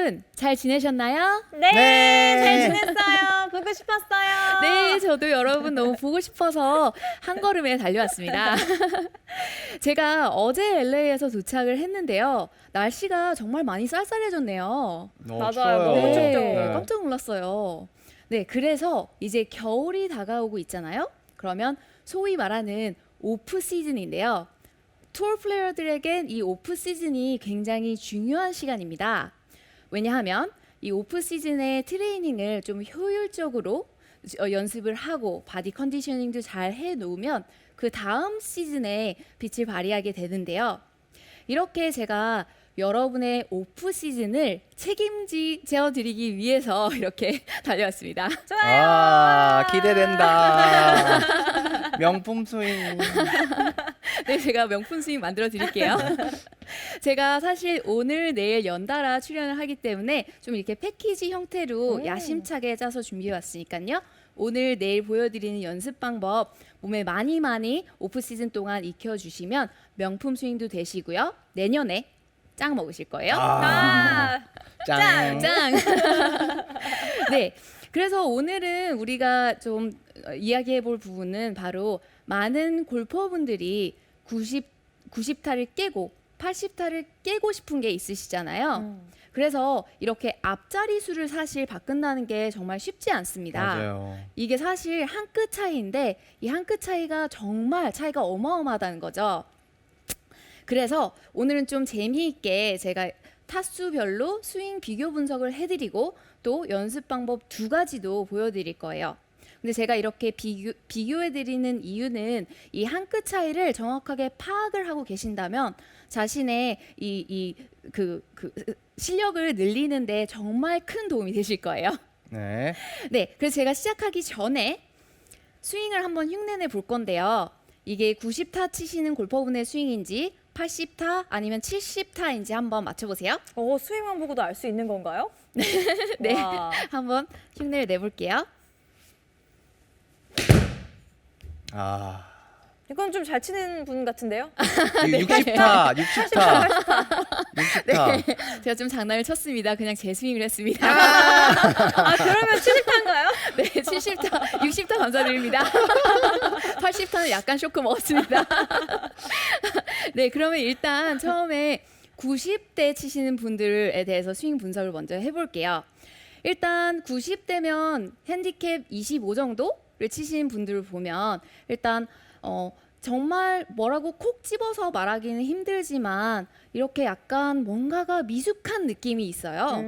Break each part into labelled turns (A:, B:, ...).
A: 여러분 잘 지내셨나요?
B: 네,
C: 네.
B: 잘 지냈어요. 보고 싶었어요.
A: 네, 저도 여러분 너무 보고 싶어서 한 걸음에 달려왔습니다. 제가 어제 LA에서 도착을 했는데요. 날씨가 정말 많이 쌀쌀해졌네요.
B: 맞아요.
C: 추워요.
B: 너무 춥죠.
A: 네, 깜짝 놀랐어요. 네, 그래서 이제 겨울이 다가오고 있잖아요. 그러면 소위 말하는 오프 시즌인데요. 투어 플레이어들에겐 이 오프 시즌이 굉장히 중요한 시간입니다. 왜냐하면 이 오프 시즌의 트레이닝을 좀 효율적으로 연습을 하고 바디 컨디셔닝도 잘 해놓으면 그 다음 시즌에 빛을 발휘하게 되는데요. 이렇게 제가 여러분의 오프 시즌을 책임져 드리기 위해서 이렇게 달려왔습니다.
B: 좋아요.
C: 아, 기대된다. 명품 스윙.
A: 네, 제가 명품 스윙 만들어 드릴게요. 제가 사실 오늘 내일 연달아 출연을 하기 때문에 좀 이렇게 패키지 형태로 야심차게 짜서 준비해 왔으니까요. 오늘 내일 보여드리는 연습 방법 몸에 많이 오프 시즌 동안 익혀주시면 명품 스윙도 되시고요. 내년에 짱 먹으실 거예요.
B: 아,
C: 짱.
A: 짱! 네. 그래서 오늘은 우리가 좀 이야기해 볼 부분은 바로 많은 골퍼분들이 90타를 깨고 80타를 깨고 싶은 게 있으시잖아요. 그래서 이렇게 앞자리 수를 사실 바꾼다는 게 정말 쉽지 않습니다.
C: 맞아요.
A: 이게 사실 한 끗 차이인데 이 한 끗 차이가 정말 차이가 어마어마하다는 거죠. 그래서 오늘은 좀 재미있게 제가 타수별로 스윙 비교 분석을 해드리고 또 연습 방법 2가지도 보여드릴 거예요. 근데 제가 이렇게 비교해드리는 이유는 이 한 끗 차이를 정확하게 파악을 하고 계신다면 자신의 실력을 늘리는데 정말 큰 도움이 되실 거예요.
C: 네.
A: 네, 그래서 제가 시작하기 전에 스윙을 한번 흉내내 볼 건데요. 이게 90타 치시는 골퍼분의 스윙인지 80타 아니면 70타인지 한번 맞춰보세요.
B: 스윙만 보고도 알 수 있는 건가요?
A: 네,
B: 와.
A: 한번 흉내를 내볼게요.
C: 아.
B: 이건 좀 잘 치는 분 같은데요?
C: 60타, 60타. 60타.
A: 제가 좀 장난을 쳤습니다. 그냥 제 스윙을 했습니다.
B: 그러면 70타인가요?
A: 네, 70타, 60타 감사드립니다. 80타는 약간 쇼크 먹었습니다. 네, 그러면 일단 처음에 90대 치시는 분들에 대해서 스윙 분석을 먼저 해볼게요. 일단 90대면 핸디캡 25 정도를 치시는 분들을 보면 일단 정말 뭐라고 콕 집어서 말하기는 힘들지만 이렇게 약간 뭔가가 미숙한 느낌이 있어요.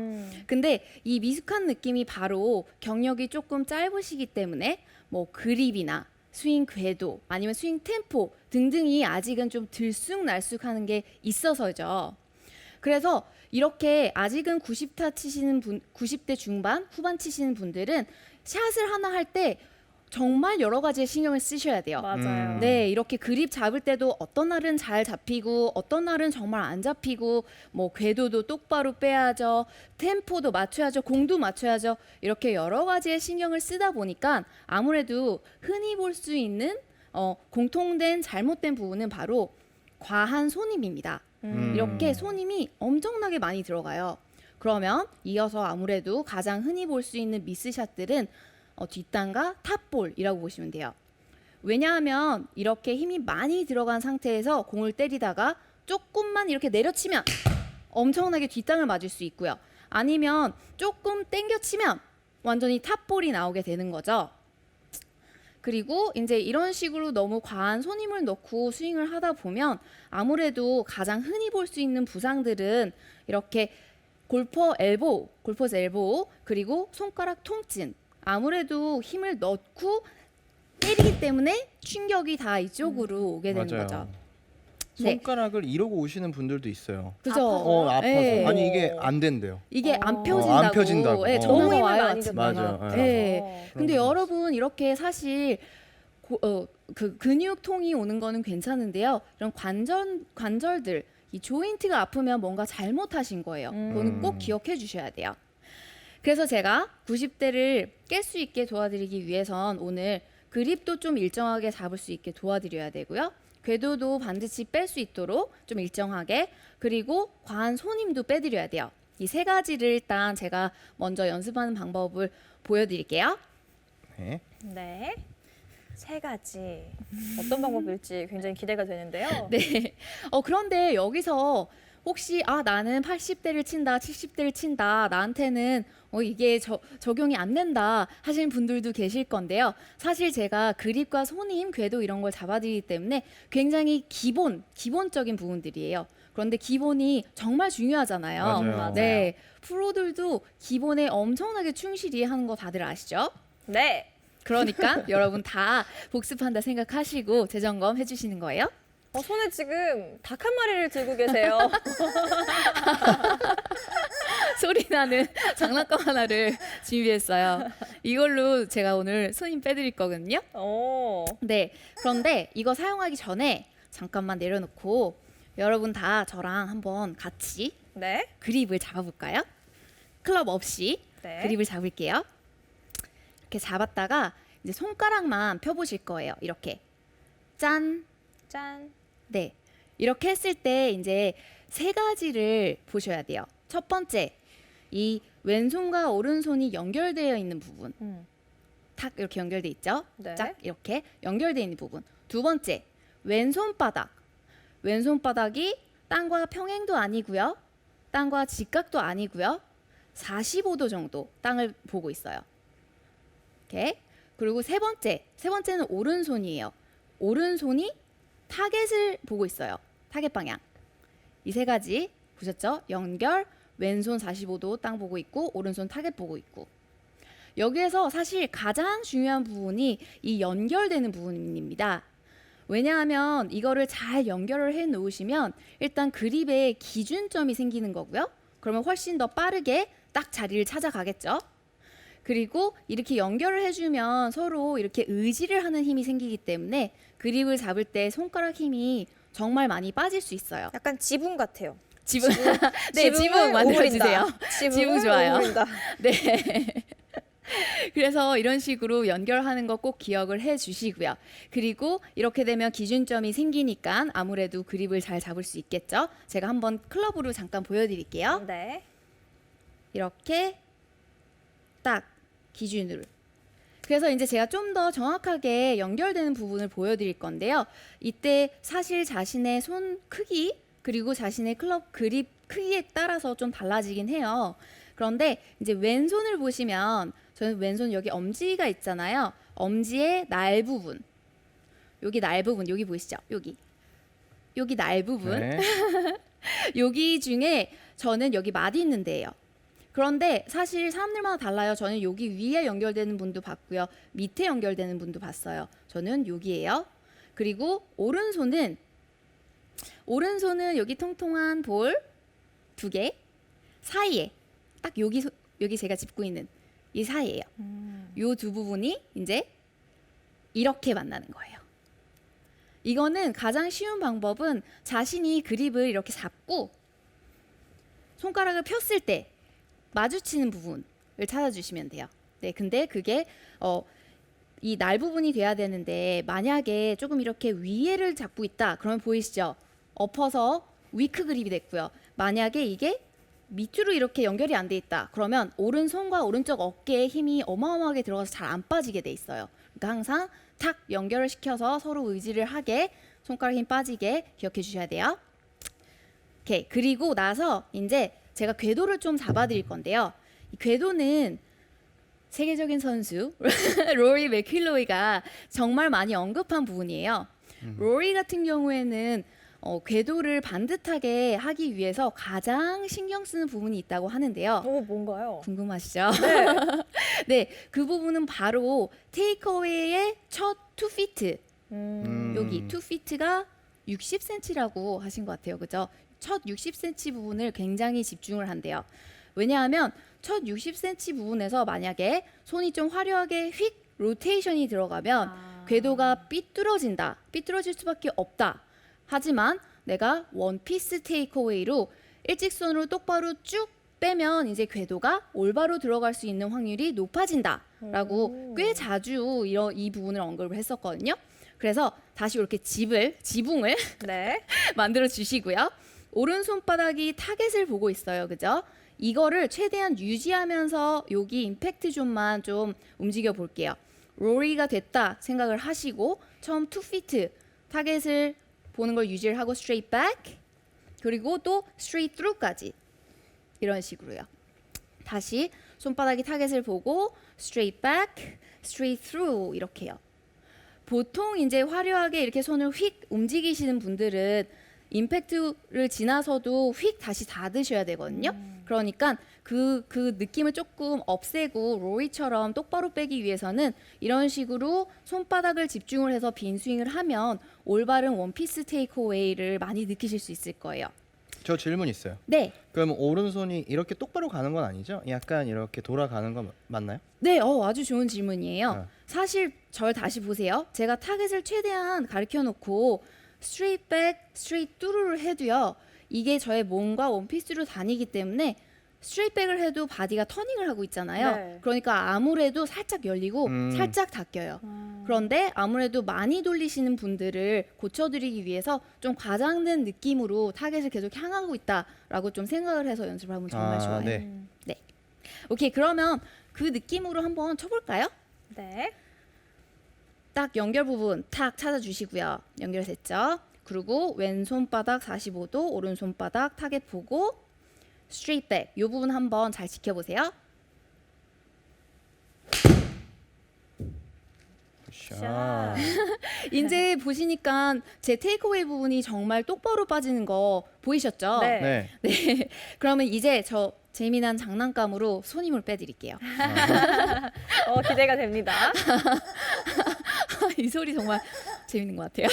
A: 근데 이 미숙한 느낌이 바로 경력이 조금 짧으시기 때문에 뭐 그립이나 스윙 궤도 아니면 스윙 템포 등등이 아직은 좀 들쑥날쑥하는 게 있어서죠. 그래서 이렇게 아직은 90타 치시는 분, 90대 중반, 후반 치시는 분들은 샷을 하나 할 때 정말 여러 가지의 신경을 쓰셔야 돼요.
B: 맞아요.
A: 네, 이렇게 그립 잡을 때도 어떤 날은 잘 잡히고 어떤 날은 정말 안 잡히고 뭐 궤도도 똑바로 빼야죠. 템포도 맞춰야죠. 공도 맞춰야죠. 이렇게 여러 가지의 신경을 쓰다 보니까 아무래도 흔히 볼 수 있는 공통된 잘못된 부분은 바로 과한 손힘입니다. 이렇게 손힘이 엄청나게 많이 들어가요. 그러면 이어서 아무래도 가장 흔히 볼 수 있는 미스샷들은 뒷땅과 탑볼이라고 보시면 돼요. 왜냐하면 이렇게 힘이 많이 들어간 상태에서 공을 때리다가 조금만 이렇게 내려치면 엄청나게 뒷땅을 맞을 수 있고요. 아니면 조금 땡겨치면 완전히 탑볼이 나오게 되는 거죠. 그리고 이제 이런 식으로 너무 과한 손힘을 넣고 스윙을 하다 보면 아무래도 가장 흔히 볼 수 있는 부상들은 이렇게 골퍼 엘보우, 그리고 손가락 통증. 아무래도 힘을 넣고 때리기 때문에 충격이 다 이쪽으로 오게 되는
C: 맞아요.
A: 거죠. 네.
C: 손가락을 이러고 오시는 분들도 있어요.
A: 그죠?
C: 아파서.
A: 네.
C: 아니 이게 안 된대요.
A: 이게 안
B: 어.
A: 펴진다고.
C: 안 펴진다고.
A: 네,
C: 너무
A: 전화가
B: 힘을
A: 와요.
B: 많이
A: 아침에.
C: 맞아요.
B: 줬다가.
A: 네. 근데
C: 그런 거
A: 여러분 이렇게 사실 그 근육통이 오는 거는 괜찮은데요. 이런 관절들, 이 조인트가 아프면 뭔가 잘못하신 거예요. 그거는 꼭 기억해 주셔야 돼요. 그래서 제가 90대를 깰 수 있게 도와드리기 위해선 오늘 그립도 좀 일정하게 잡을 수 있게 도와드려야 되고요. 궤도도 반드시 뺄 수 있도록 좀 일정하게, 그리고 과한 손힘도 빼드려야 돼요. 이 세 가지를 일단 제가 먼저 연습하는 방법을 보여드릴게요.
C: 네.
B: 네. 세 가지. 어떤 방법일지 굉장히 기대가 되는데요.
A: 네. 그런데 여기서 혹시 나는 80대를 친다, 70대를 친다, 나한테는 이게 적용이 안 된다 하시는 분들도 계실 건데요. 사실 제가 그립과 손힘, 궤도 이런 걸 잡아드리기 때문에 굉장히 기본적인 부분들이에요. 그런데 기본이 정말 중요하잖아요.
C: 맞아요.
A: 네. 프로들도 기본에 엄청나게 충실히 하는 거 다들 아시죠?
B: 네.
A: 그러니까 여러분 다 복습한다 생각하시고 재점검 해주시는 거예요.
B: 손에 지금 닭 한 마리를 들고 계세요.
A: 소리 나는 장난감 하나를 준비했어요. 이걸로 제가 오늘 손님 빼드릴 거거든요.
B: 오.
A: 네. 그런데 이거 사용하기 전에 잠깐만 내려놓고 여러분 다 저랑 한번 같이
B: 네.
A: 그립을 잡아볼까요? 클럽 없이
B: 네.
A: 그립을 잡을게요. 이렇게 잡았다가 이제 손가락만 펴보실 거예요. 이렇게 짠.
B: 짠.
A: 네. 이렇게 했을 때 이제 세 가지를 보셔야 돼요. 첫 번째, 이 왼손과 오른손이 연결되어 있는 부분. 탁 이렇게 연결돼 있죠?
B: 네.
A: 짝 이렇게 연결되어 있는 부분. 두 번째, 왼손바닥. 왼손바닥이 땅과 평행도 아니고요. 땅과 직각도 아니고요. 45도 정도 땅을 보고 있어요. 이렇게. 그리고 세 번째는 오른손이에요. 오른손이 타겟을 보고 있어요. 타겟 방향. 이 세 가지 보셨죠? 연결, 왼손 45도 땅 보고 있고 오른손 타겟 보고 있고. 여기에서 사실 가장 중요한 부분이 이 연결되는 부분입니다. 왜냐하면 이거를 잘 연결을 해 놓으시면 일단 그립에 기준점이 생기는 거고요. 그러면 훨씬 더 빠르게 딱 자리를 찾아가겠죠. 그리고 이렇게 연결을 해주면 서로 이렇게 의지를 하는 힘이 생기기 때문에 그립을 잡을 때 손가락 힘이 정말 많이 빠질 수 있어요.
B: 약간 지붕 같아요.
A: 지붕, 네, 지붕 만들어 주세요. 지붕 좋아요.
B: 오므린다.
A: 네. 그래서 이런 식으로 연결하는 거 꼭 기억을 해 주시고요. 그리고 이렇게 되면 기준점이 생기니까 아무래도 그립을 잘 잡을 수 있겠죠. 제가 한번 클럽으로 잠깐 보여드릴게요.
B: 네.
A: 이렇게 딱 기준으로. 그래서 이제 제가 좀 더 정확하게 연결되는 부분을 보여드릴 건데요. 이때 사실 자신의 손 크기 그리고 자신의 클럽 그립 크기에 따라서 좀 달라지긴 해요. 그런데 이제 왼손을 보시면 저는 왼손 여기 엄지가 있잖아요. 엄지의 날 부분. 여기 날 부분 여기 보이시죠? 여기 날 부분.
C: 네.
A: 여기 중에 저는 여기 마디 있는 데예요. 그런데 사실 사람들마다 달라요. 저는 여기 위에 연결되는 분도 봤고요. 밑에 연결되는 분도 봤어요. 저는 여기예요. 그리고 오른손은 여기 통통한 볼 2개 사이에 딱 여기 제가 짚고 있는 이 사이예요. 요 두 부분이 이제 이렇게 만나는 거예요. 이거는 가장 쉬운 방법은 자신이 그립을 이렇게 잡고 손가락을 폈을 때 마주치는 부분을 찾아주시면 돼요. 네, 근데 그게 이 날 부분이 돼야 되는데 만약에 조금 이렇게 위에를 잡고 있다. 그러면 보이시죠? 엎어서 위크 그립이 됐고요. 만약에 이게 밑으로 이렇게 연결이 안 돼 있다. 그러면 오른손과 오른쪽 어깨에 힘이 어마어마하게 들어가서 잘 안 빠지게 돼 있어요. 그러니까 항상 탁 연결을 시켜서 서로 의지를 하게 손가락 힘 빠지게 기억해 주셔야 돼요. 오케이. 그리고 나서 이제 제가 궤도를 좀 잡아드릴 건데요. 이 궤도는 세계적인 선수 로리 맥킬로이가 정말 많이 언급한 부분이에요. 로리 같은 경우에는 궤도를 반듯하게 하기 위해서 가장 신경 쓰는 부분이 있다고 하는데요.
B: 뭔가요?
A: 궁금하시죠?
B: 네.
A: 네, 그 부분은 바로 테이크어웨이의 첫 2피트. 여기 2피트가 60cm라고 하신 것 같아요. 그죠? 첫 60cm 부분을 굉장히 집중을 한대요. 왜냐하면 첫 60cm 부분에서 만약에 손이 좀 화려하게 휙 로테이션이 들어가면 궤도가 삐뚤어질 수밖에 없다. 하지만 내가 원피스 테이크어웨이로 일직선으로 똑바로 쭉 빼면 이제 궤도가 올바로 들어갈 수 있는 확률이 높아진다라고 꽤 자주 이 부분을 언급을 했었거든요. 그래서 다시 이렇게 지붕을
B: 네.
A: 만들어 주시고요. 오른손바닥이 타겟을 보고 있어요. 그죠? 이거를 최대한 유지하면서 여기 임팩트 존만 좀 움직여 볼게요. 롤리가 됐다 생각을 하시고 처음 2피트 타겟을 보는 걸 유지를 하고 straight back 그리고 또 straight through까지 이런 식으로요. 다시 손바닥이 타겟을 보고 straight back, straight through 이렇게요. 보통 이제 화려하게 이렇게 손을 휙 움직이시는 분들은 임팩트를 지나서도 휙 다시 닫으셔야 되거든요. 그러니까 그 느낌을 조금 없애고 로리처럼 똑바로 빼기 위해서는 이런 식으로 손바닥을 집중을 해서 빈 스윙을 하면 올바른 원피스 테이크어웨이를 많이 느끼실 수 있을 거예요.
C: 저 질문 있어요.
A: 네.
C: 그럼 오른손이 이렇게 똑바로 가는 건 아니죠? 약간 이렇게 돌아가는 건 맞나요?
A: 네, 아주 좋은 질문이에요.
C: 네.
A: 사실 절 다시 보세요. 제가 타겟을 최대한 가르쳐 놓고 스트레이트 백, 스트레이트 뚜루를 해도요. 이게 저의 몸과 원피스로 다니기 때문에 스트레이트 백을 해도 바디가 터닝을 하고 있잖아요.
B: 네.
A: 그러니까 아무래도 살짝 열리고 살짝 닫혀요. 그런데 아무래도 많이 돌리시는 분들을 고쳐드리기 위해서 좀 과장된 느낌으로 타겟을 계속 향하고 있다라고 좀 생각을 해서 연습을 하면 정말 좋아요.
C: 네.
A: 오케이, 그러면 그 느낌으로 한번 쳐볼까요?
B: 네.
A: 딱 연결 부분 탁 찾아주시고요. 연결됐죠? 그리고 왼손바닥 45도, 오른손바닥 타겟 보고 스트레이트 백 이 부분 한번 잘 지켜보세요.
C: 자.
A: 이제 보시니까 제 테이크어웨이 부분이 정말 똑바로 빠지는 거 보이셨죠?
B: 네.
C: 네.
A: 네. 그러면 이제 저 재미난 장난감으로 손 힘을 빼드릴게요.
B: 기대가 됩니다.
A: 이 소리 정말 재밌는 것 같아요.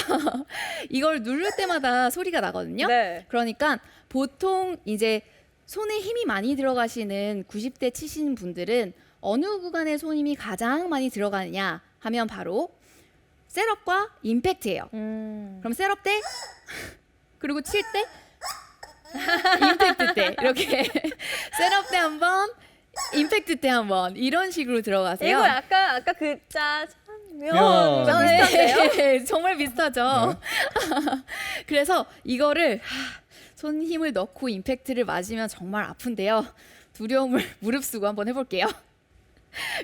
A: 이걸 누를 때마다 소리가 나거든요.
B: 네.
A: 그러니까 보통 이제 손에 힘이 많이 들어가시는 90대 치시는 분들은 어느 구간에 손 힘이 가장 많이 들어가느냐 하면 바로 셋업과 임팩트예요. 그럼 셋업 때 그리고 칠 때 임팩트 때 이렇게 셋업 때 한 번, 임팩트 때 한 번 이런 식으로 들어가세요.
B: 이거 약간 아까 그 짜장면
C: 면.
B: 비슷한데요?
A: 네, 정말 비슷하죠. 그래서 이거를 손 힘을 넣고 임팩트를 맞으면 정말 아픈데요. 두려움을 무릅쓰고 한번 해볼게요.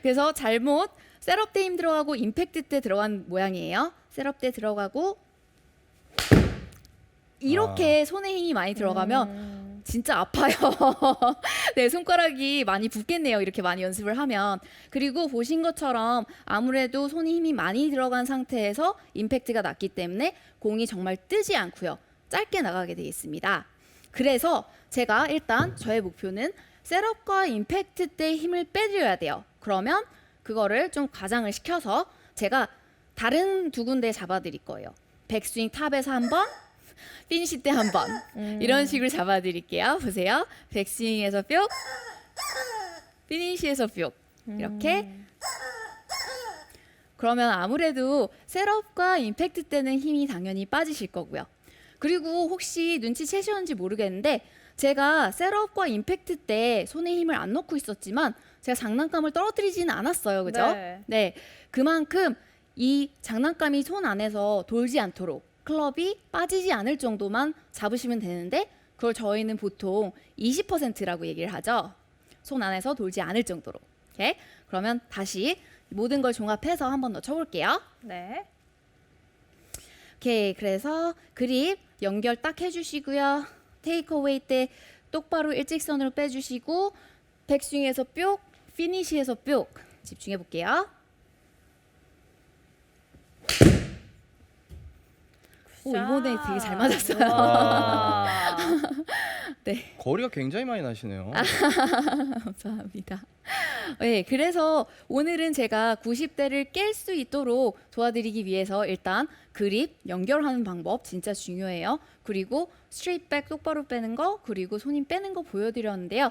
A: 그래서 잘못 셋업 때 힘 들어가고 임팩트 때 들어간 모양이에요. 셋업 때 들어가고 이렇게 손에 힘이 많이 들어가면 진짜 아파요. 네, 손가락이 많이 붓겠네요. 이렇게 많이 연습을 하면. 그리고 보신 것처럼 아무래도 손에 힘이 많이 들어간 상태에서 임팩트가 났기 때문에 공이 정말 뜨지 않고요. 짧게 나가게 되어 있습니다. 그래서 제가 일단 저의 목표는 셋업과 임팩트 때 힘을 빼드려야 돼요. 그러면 그거를 좀 과장을 시켜서 제가 다른 두 군데 잡아드릴 거예요. 백스윙 탑에서 한 번, 피니시 때 한 번 이런 식으로 잡아드릴게요. 보세요. 백스윙에서 뿅, 피니시에서 뿅 이렇게. 그러면 아무래도 셋업과 임팩트 때는 힘이 당연히 빠지실 거고요. 그리고 혹시 눈치채셨는지 모르겠는데 제가 셋업과 임팩트 때 손에 힘을 안 넣고 있었지만 제가 장난감을 떨어뜨리지는 않았어요. 그죠? 네. 그만큼 이 장난감이 손 안에서 돌지 않도록 클럽이 빠지지 않을 정도만 잡으시면 되는데 그걸 저희는 보통 20%라고 얘기를 하죠. 손 안에서 돌지 않을 정도로. 오케이? 그러면 다시 모든 걸 종합해서 한 번 더 쳐볼게요.
B: 네.
A: 오케이, 그래서 그립 연결 딱 해주시고요. 테이크어웨이 때 똑바로 일직선으로 빼주시고 백스윙에서 뿅, 피니시에서 뿅 집중해 볼게요. 오, 이번에 되게 잘 맞았어요.
B: 와.
A: 네,
C: 거리가 굉장히 많이 나시네요.
A: 감사합니다. 네, 그래서 오늘은 제가 90대를 깰 수 있도록 도와드리기 위해서 일단 그립 연결하는 방법 진짜 중요해요. 그리고 스트레이트 백 똑바로 빼는 거, 그리고 손 힘 빼는 거 보여드렸는데요.